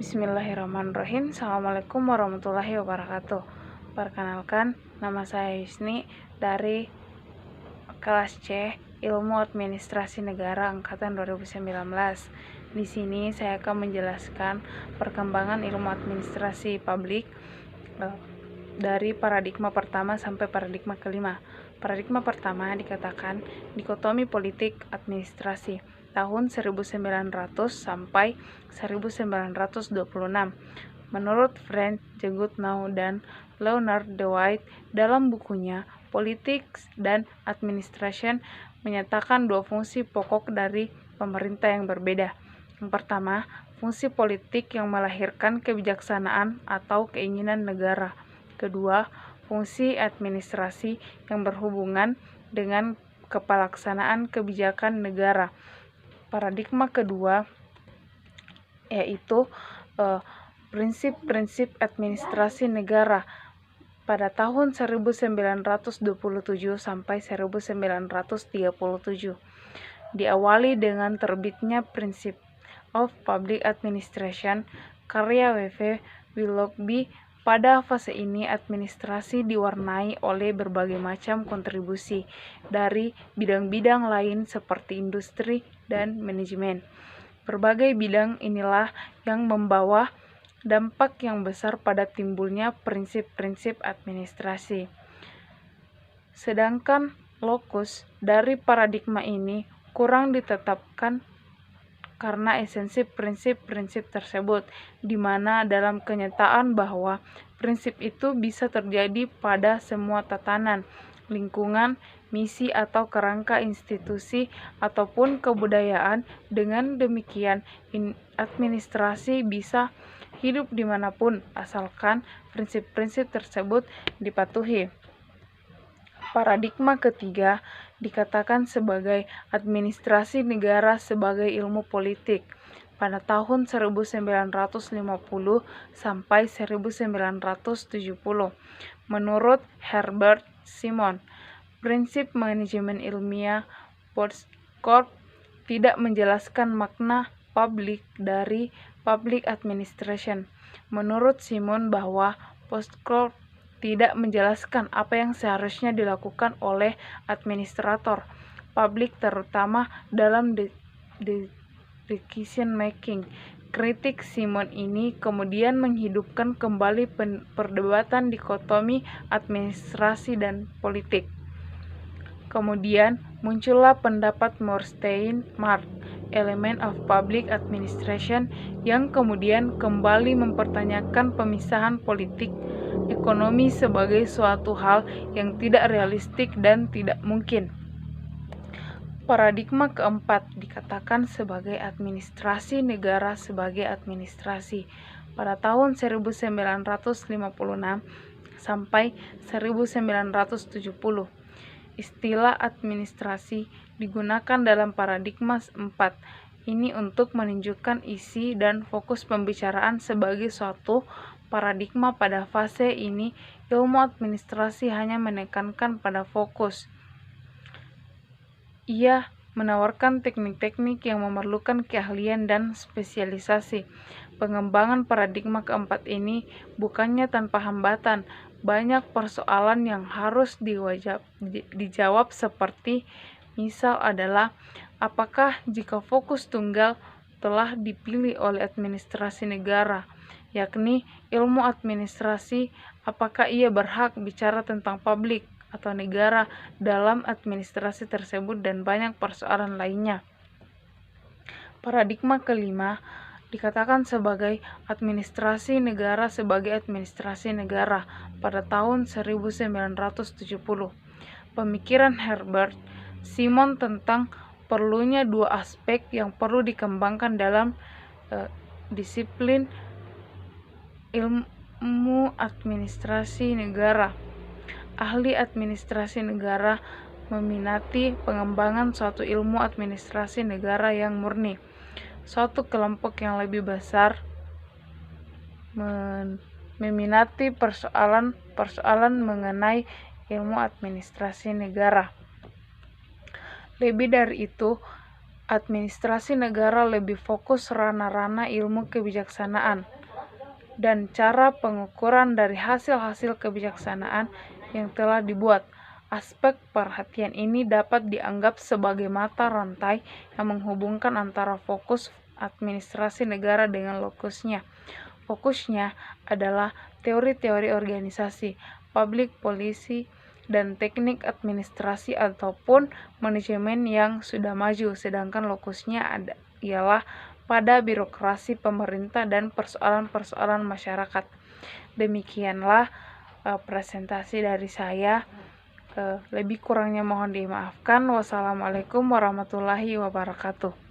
Bismillahirrahmanirrahim. Assalamualaikum warahmatullahi wabarakatuh. Perkenalkan, nama saya Yusni dari kelas C Ilmu Administrasi Negara angkatan 2019. Di sini saya akan menjelaskan perkembangan ilmu administrasi publik dari paradigma pertama sampai paradigma kelima. Paradigma pertama dikatakan dikotomi politik administrasi tahun 1900 sampai 1926. Menurut Frank J. Goodnow dan Leonard Dewey dalam bukunya Politics dan Administration menyatakan dua fungsi pokok dari pemerintah yang berbeda. Yang pertama, fungsi politik yang melahirkan kebijaksanaan atau keinginan negara. Kedua, fungsi administrasi yang berhubungan dengan kepelaksanaan kebijakan negara. Paradigma kedua yaitu prinsip-prinsip administrasi negara pada tahun 1927 sampai 1937. Diawali dengan terbitnya Principles of Public Administration karya W.V. Willoughby. Pada fase ini administrasi diwarnai oleh berbagai macam kontribusi dari bidang-bidang lain seperti industri dan manajemen. Berbagai bidang inilah yang membawa dampak yang besar pada timbulnya prinsip-prinsip administrasi. Sedangkan lokus dari paradigma ini kurang ditetapkan karena esensi prinsip-prinsip tersebut, di mana dalam kenyataan bahwa prinsip itu bisa terjadi pada semua tatanan, lingkungan, misi atau kerangka institusi ataupun kebudayaan. Dengan demikian, administrasi bisa hidup dimanapun asalkan prinsip-prinsip tersebut dipatuhi. Paradigma ketiga dikatakan sebagai administrasi negara sebagai ilmu politik pada tahun 1950 sampai 1970. Menurut Herbert Simon, prinsip manajemen ilmiah Postcorp tidak menjelaskan makna publik dari public administration. Menurut Simon bahwa Postcorp tidak menjelaskan apa yang seharusnya dilakukan oleh administrator publik terutama dalam decision making. Kritik Simon ini kemudian menghidupkan kembali perdebatan dikotomi administrasi dan politik. Kemudian muncullah pendapat Morstein Mark, Element of Public Administration, yang kemudian kembali mempertanyakan pemisahan politik ekonomi sebagai suatu hal yang tidak realistik dan tidak mungkin. Paradigma keempat dikatakan sebagai administrasi negara sebagai administrasi pada tahun 1956 sampai 1970. Istilah administrasi digunakan dalam paradigma 4 ini untuk menunjukkan isi dan fokus pembicaraan sebagai suatu paradigma. Pada fase ini, ilmu administrasi hanya menekankan pada fokus. Ia menawarkan teknik-teknik yang memerlukan keahlian dan spesialisasi. Pengembangan paradigma keempat ini bukannya tanpa hambatan. Banyak persoalan yang harus dijawab seperti misal adalah apakah jika fokus tunggal telah dipilih oleh administrasi negara, yakni ilmu administrasi, apakah ia berhak bicara tentang publik atau negara dalam administrasi tersebut, dan banyak persoalan lainnya. Paradigma kelima dikatakan sebagai administrasi negara sebagai administrasi negara pada tahun 1970. Pemikiran Herbert Simon tentang perlunya dua aspek yang perlu dikembangkan dalam disiplin ilmu administrasi negara. Ahli administrasi negara meminati pengembangan suatu ilmu administrasi negara yang murni. Suatu kelompok yang lebih besar meminati persoalan mengenai ilmu administrasi negara. Lebih dari itu, administrasi negara lebih fokus ranah-ranah ilmu kebijaksanaan dan cara pengukuran dari hasil-hasil kebijaksanaan yang telah dibuat. Aspek perhatian ini dapat dianggap sebagai mata rantai yang menghubungkan antara fokus administrasi negara dengan lokusnya. Fokusnya adalah teori-teori organisasi, public policy, dan teknik administrasi ataupun manajemen yang sudah maju, sedangkan lokusnya ialah pada birokrasi pemerintah dan persoalan-persoalan masyarakat. Demikianlah presentasi dari saya. Lebih kurangnya mohon dimaafkan. Wassalamualaikum warahmatullahi wabarakatuh.